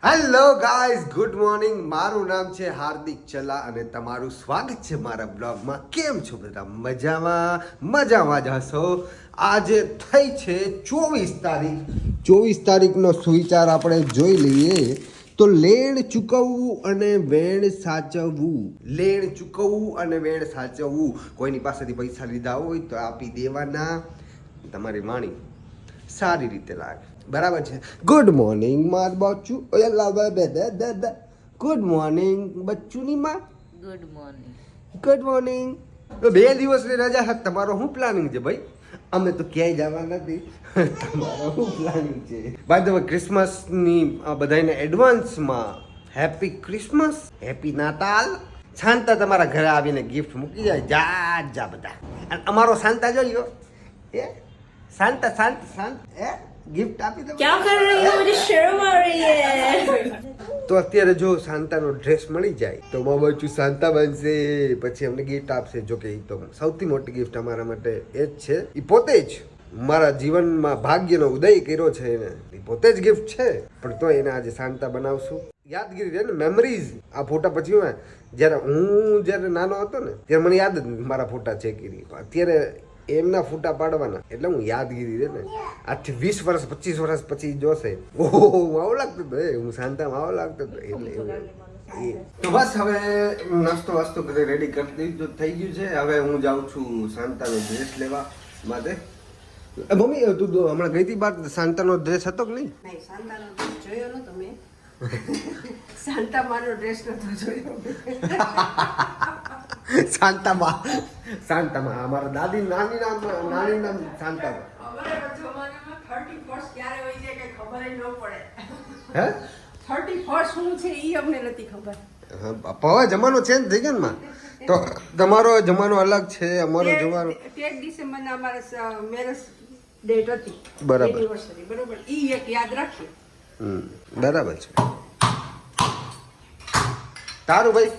Hello guys, good morning. મારું નામ છે હાર્દિક ચલા અને તમારું સ્વાગત છે મારા બ્લોગમાં. કેમ છો બધા? મજામાં જ હશો. આજે થઈ છે 24 તારીખ. 24 તારીખનો સુવિચાર આપણે જોઈ લઈએ તો લેણ ચૂકવવું અને વેણ સાચવવું. લેણ ચૂકવવું અને વેણ સાચવવું. કોઈની પાસેથી પૈસા લીધા હોય તો આપી દેવાના. તમારી વાણી સારી રીતે લાગે, બરાબર છે. ગુડ મોર્નિંગ માર બચ્ચું. ગુડ મોર્નિંગ બચ્ચુની માં. Good morning. તો 2 દિવસની રજા હતી. તમારો શું પ્લાનિંગ છે ભાઈ? અમે તો ક્યાંય જવા નથી. તમારો શું પ્લાનિંગ છે? બાય ધ વે, ક્રિસમસની બધાને એડવાન્સમાં હેપી ક્રિસમસ, હેપી નાતાલ. શાંતા તમારા ઘરે આવીને ગિફ્ટ મૂકી જાય. જા બધા. અને અમારો શાંતા જોયો એ શાંત એ गिफ्ट આપી દો. क्या कर रही हो? मुझे शर्म आ रही है. તો અત્યારે જો શાંતાનો ડ્રેસ મળી જાય તો બચ્ચું શાંતા બનશે, પછી અમને ગિફ્ટ આપશે. જો કે એ તો સૌથી મોટી ગિફ્ટ અમારા માટે એ જ છે. એ પોતે જ મારા જીવનમાં ભાગ્યનો ઉદય કર્યો છે એને. એ પોતે જ ગિફ્ટ છે, પણ તો એને આજે શાંતા બનાવશું. યાદગીરી રહે ને, મેમરીઝ. આ ફોટા પછી જ્યારે નાનો હતો ને ત્યારે મને યાદ જ મારા ફોટા છે કરી. અત્યારે એમના ફોટા પાડવાના એટલે હું યાદગીરી રહે ને. આજથી 20 વર્ષ 25 વર્ષ પછી જોશે, ઓહો આવો લાગતો હતો, હું શાંતામાં આવો લાગતો હતો. એટલે તો બસ હવે નાસ્તો વાસ્તો કરી રેડી કરી દીધું, થઈ ગયું છે. હવે હું જાઉં છું શાંતાનો ડ્રેસ લેવા માટે. મમ્મી તું હમણાં ગઈ હતી બાર, શાંતાનો ડ્રેસ હતો કે નહીં? નહીં, શાંતાનો ડ્રેસ જોયો નતો મેં. શાંતા માનો ડ્રેસ નતો જોયો. શાંતામાં અમારા દાદી નાની નામ શાંતામાં. અમારા જમાનામાં 31st ક્યારે હોય છે કે ખબર જ ન પડે. હે 31st શું છે ઈ અમને નથી ખબર. હવે જમાનો ચેન્જ થઈ ગયો ને માં. તો તમારો જમાનો અલગ છે, અમારો જમાનો 13 ડિસેમ્બરના અમારા મેરેજ ડેટ હતી. બરાબર. એનિવર્સરી, બરાબર. ઈ એક યાદ રાખીએ. બરાબર છે. તારું ભાઈ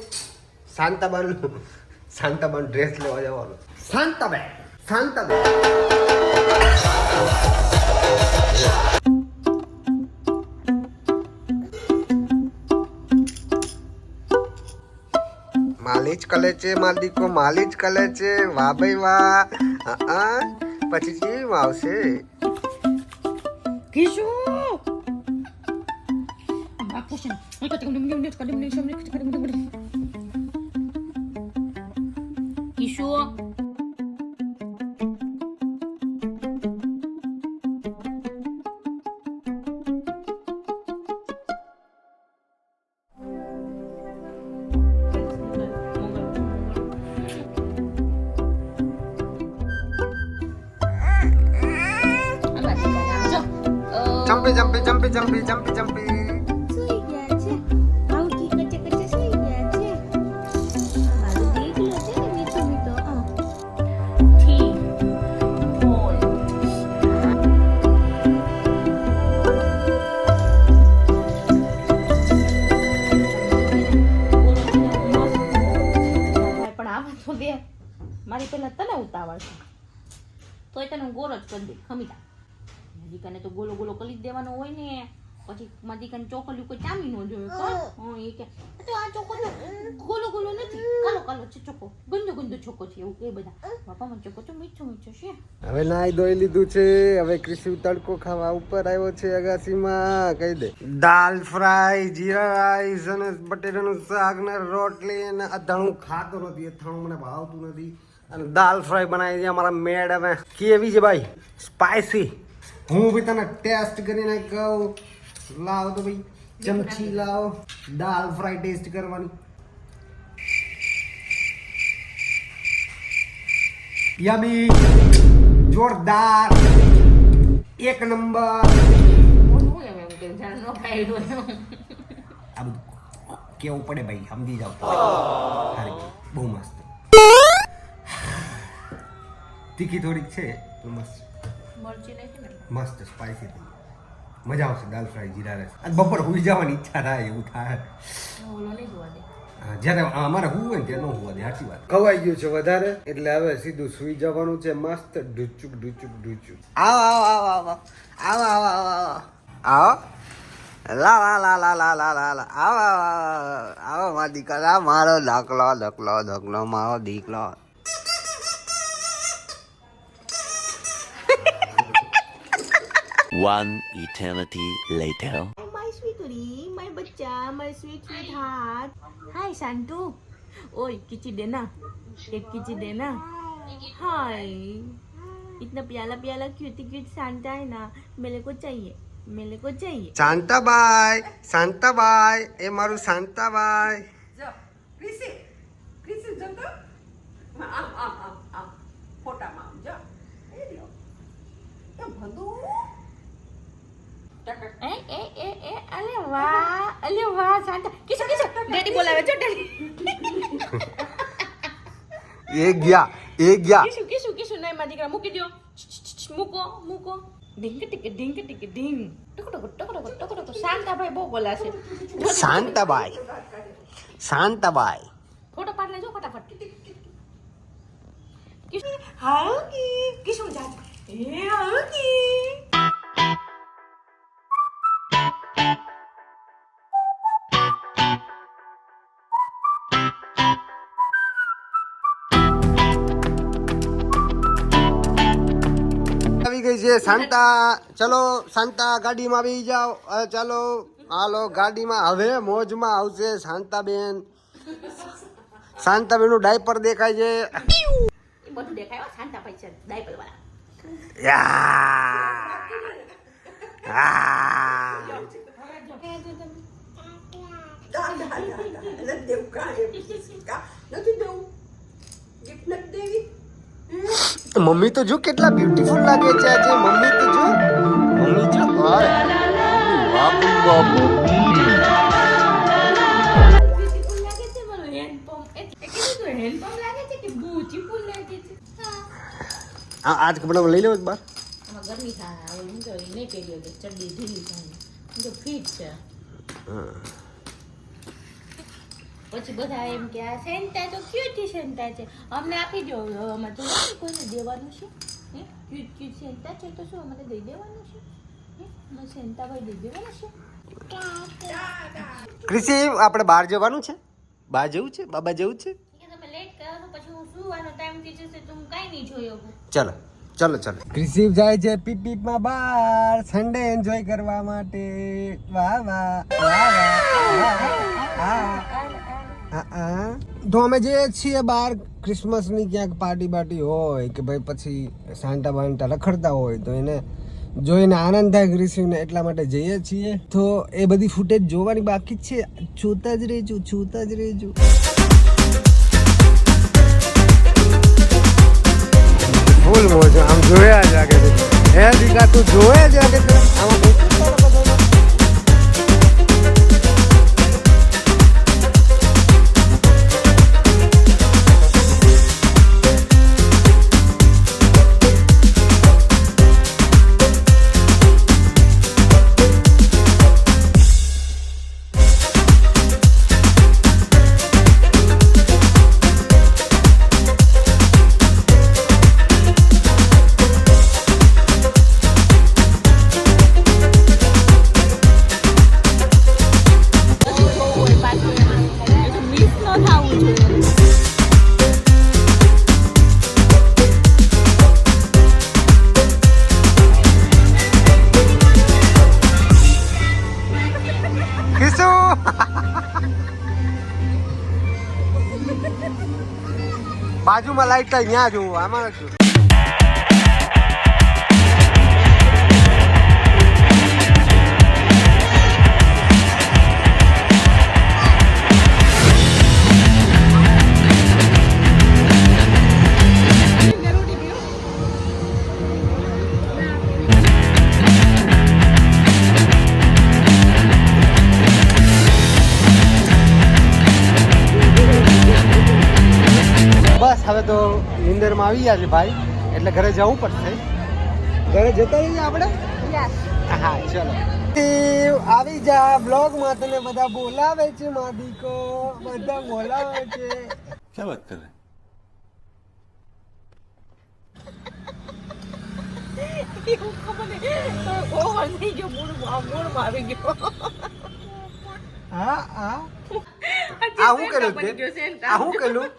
શાંતાબાન ડ્રેસ લેવા જવાનું. શાંતાબાન માલિશ કલે છે, માર દીકો માલિશ કલે છે. વાહ ભાઈ વાહ. પછી કેમ આવશે? કિશુ કિશુ જમ્પી. સુઈ ગયા છે. આવતી કચે સુઈ ગયા છે. મારું દેખલો છે ને મીઠો મીઠો. થી બોલ. પણ આવા તો દે. મારી પેલા તને ઉતાવળ છે, તોય તને હું ગોરો જ કરી દે. ખમીતા દીકાને તો ગોલો ગોલો કરી જ દેવાનો હોય ને. પછી મારી દીકાને ચોકલ્યું કોઈ ચામી ન જોયું. એ કે તો આ ચોકો ગોલો ગોલો નથી, કાલો કાલો છે ચોકો, ગંદો ગંદો ચોકો છે એવું કે બધા. બાપા મને ચોકો તો મીઠો મીઠો છે. હવે નાઈ ધોઈ લીધું છે. હવે ક્રિશુ તડકો ખાવા ઉપર આવ્યો છે અગાસીમાં. કહી દે દાલ ફ્રાય, જીરા રાઈસ અને બટેટાનું શાક ને રોટલી અને અથાણું ખાતો નથી. અથાણું મને ભાવતું નથી. અને દાલ ફ્રાય બનાવી છે અમારા મેડમે. કેવી છે ભાઈ? સ્પાઈસી. હું બી તને ટેસ્ટ કરીને કહું. લાવ તો ભાઈ ચમચી લાવ, દાલ ફ્રાય ટેસ્ટ કરવાની. યમી, જોરદાર, એક નંબર. હું એમ કે જાણ નો ખાઈ આ બધું કેવું પડે ભાઈ, સમજી જાવ. બહુ મસ્ત. તીખી થોડીક છે તો મસ્ત. મરચી નાખી ને મસ્ત સ્પાઈસી થઈ. મજા આવશે દાલ ફ્રાય જીરા રાઈસ. આજ બપોર હુઈ જવાની ઈચ્છા થાય એવું થાય. ઓલો નહીં જોવા દે. જ્યારે અમારે હું હોય ને ત્યાં ન હોવા દે. સાચી વાત. ખવાઈ ગયું છે વધારે એટલે હવે સીધું સુઈ જવાનું છે. મસ્ત ઢુચુક ઢુચુક ઢુચુક. આવો આવો આવો આવો આવો આવો આવો આવો. લા લા લા લા લા લા લા લા આવો આવો મારો દીકરા મારો ધકલો ધકલો ધકલો મારો દીકલો. One eternity later. My sweetie, my बच्चा, my sweet heart. Hi, Santu. ओए किची देना, एक किची देना. हाय, इतना प्याला प्याला क्यूट सांता है ना, मेरे को चाहिए. શાંતાબાઈ શાંતાબાઈ એ મારું શાંતાબાઈ. જો ક્રિસી ક્રિસી જો તો આમ ફોટામાં આમ જો એ લ્યો એ ભંદુ ए, अरे वाह सांता. किसु डैडी बोलावे छो डैडी. એ ગયા किसु नहीं मां दीकरा मूकी दो. મૂકો. ઢીંગ ટીક ઢીંગ. ટકો શાંતાભાઈ બહુ બોલાશે. શાંતાબાઈ ફોટો પાડ લેજો ફટાફટ. કિસુ હાઉકી કિસુ જા એ હાઉકી. આવી ગઈ છે શાંતા. ચલો શાંતા ગાડીમાં આવી જાઓ. ચાલો હાલો ગાડીમાં. હવે મોજમાં આવશે શાંતાબેન. શાંતાબેન નું ડાયપર દેખાય છે. એ બધું દેખાય શાંતાભાઈ છે ડાયપર વાળા. નથી દેવું કાંઈ નથી દેવું ગિફ્ટ નથી દેવી. મમ્મી તો જો કેટલા બ્યુટીફુલ લાગે છે આજે. મમ્મી તો જો હાય. બાપુ બાપુ બ્યુટીફુલ લાગે છે મારો હેન્ડપંપ. એ કીધું તો હેન્ડપંપ લાગે છે કે બ્યુટીફુલ લાગે છે. આજ કપડા લઈ લેવો બાર. આમાં ગરમી થાય હવે હું તો નહીં પહેર્યો કે ચડ્ડી ઢીલી થાય હું તો ફિટ છે. પછી બધા એમ કે આ સેન્ટા તો ક્યુટ સેન્ટા છે અમને આપી દો. અમારે તો નથી કોઈને દેવાનું છે. ક્યુટ સેન્ટા છે તો શું અમારે દઈ દેવાનું છે. સેન્ટાભાઈ દઈ દેવાનું છે. ક્રિસી આપણે બહાર જવાનું છે. બહાર જવું છે. બાબા જવું છે. તમે લેટ કરો તો પછી હું સુવાનો ટાઈમ થઈ જશે તો હું કાંઈ નહીં જોયો. ચલો ક્રિસી જાય છે પીપીમાં બહાર સન્ડે એન્જોય કરવા માટે. વાહ વાહ તો અમે જઈએ છીએ બહાર ક્રિસમસની ક્યાંક પાર્ટી હોય કે ભાઈ પછી સાંટા બાંટા રખડતા હોય તો એને જોઈને આનંદ થાય ક્રિસીને એટલા માટે જઈએ છીએ. તો એ બધી ફૂટેજ જોવાની બાકી જ છે. જોતા જ રહેજો. ફૂલ મોજ આમ જોયા જ લાગે છે. હે દીકા તું જોયા જ લાગે છે. આમાં બાજુમાં લાઈટ થાય ત્યાં જોવું. આમાં શું હવે તો નિંદરમાં આવી ગયા છે ભાઈ એટલે ઘરે જવું પડશે. ઘરે જતા રહીએ આપણે. હા ચલો આવી જા બ્લોગમાં. તને બધા બોલાવે છે માદીકો. બધા બોલાવે છે. क्या बात कर रहे हैं? એવું ખબર નહીં ઓવર થઈ ગયો મૂળમાં આવી ગયો આ હું કર્યું તે? આ હું કર્યું?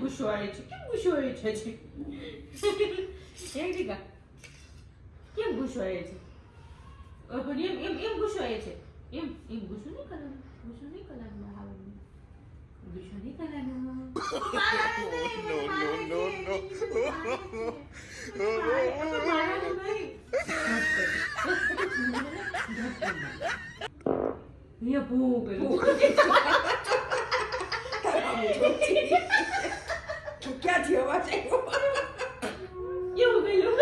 ગુસ્સો આવે છે કેમ ગુસ્સો આવે છે એક દીકા કેમ ગુસ્સો આવે છે પણ એમ ગુસ્સો આવે છે એમ ગુસ્સો નહીં કરવાનું ગુસ્સો નહીં કરવાનું ગુસ્સો નહીં કરવાનું ये भूख ક્યાં થયો અવાજ આવ્યો? એવું ગયું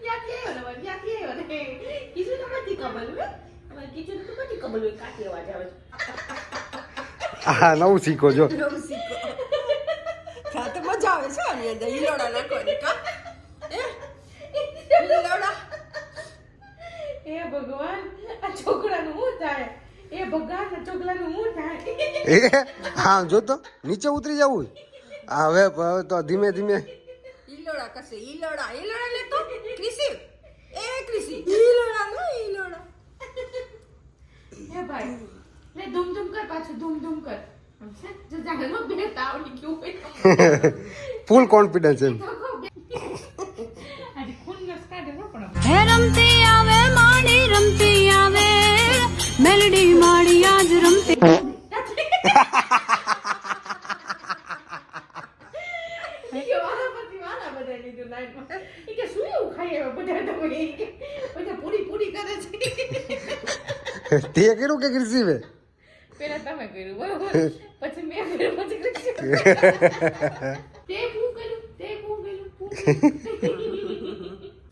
ક્યાંથી આવ્યો ને ક્યાંથી આવ્યો ને કીધું તો નથી ખબર હોય અમારે કીધું તો નથી ખબર હોય કાંથી અવાજ આવે હા નવું શીખો જો. નવું શીખો. હા તો મજા આવે છે આની અંદર ઈલોડા નાખવાની કા ઈલોડા એ ભગવાન આ છોકરાનું શું થાય એ ભગવાન આ છોકરાનું શું થાય હા જો તો નીચે ઉતરી જવું. હવે તો ધીમે ધીમે ઈલોડા કશે ઈલોડા ઈલોડા લે તો ક્રિસી એ ક્રિસી ઈલોડા નો ઈલોડા એ ભાઈ લે ધૂમ ધૂમ કર પાછું ધૂમ ધૂમ કર જો જાગરમાં બે તાવડી ક્યું હોય ફૂલ કોન્ફિડન્સ એમ. આજે ખૂન નસ કાઢે ન પણ હે રમતી આવે માડી રમતી આવે મેલડી માડી આજ રમતી વાળા બધા લીધું લાઈનમાં એ કે શું એવું ખાઈ આવ્યા બધા તમે એ કે બધા પૂરી પૂરી કરે છે તે કર્યું કે ક્રિસીવે? પેલા તમે કર્યું બરોબર પછી મેં કર્યું પછી કર્યું તે શું કર્યું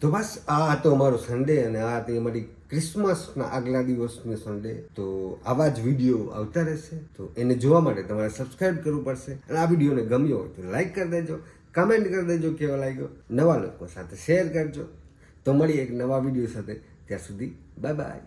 તો બસ આ હતો અમારો સન્ડે અને આ હતી અમારી ક્રિસમસના આગલા દિવસની સન્ડે. તો આવા જ વિડીયો આવતા રહેશે તો એને જોવા માટે તમારે સબસ્ક્રાઇબ કરવું પડશે અને આ વિડીયોને ગમ્યો હોય તો લાઈક કરી દેજો, કમેન્ટ કરી દેજો કેવો લાગ્યો, નવા લોકો સાથે શેર કરજો. તો મળીએ એક નવા વિડીયો સાથે, ત્યાં સુધી બાય બાય.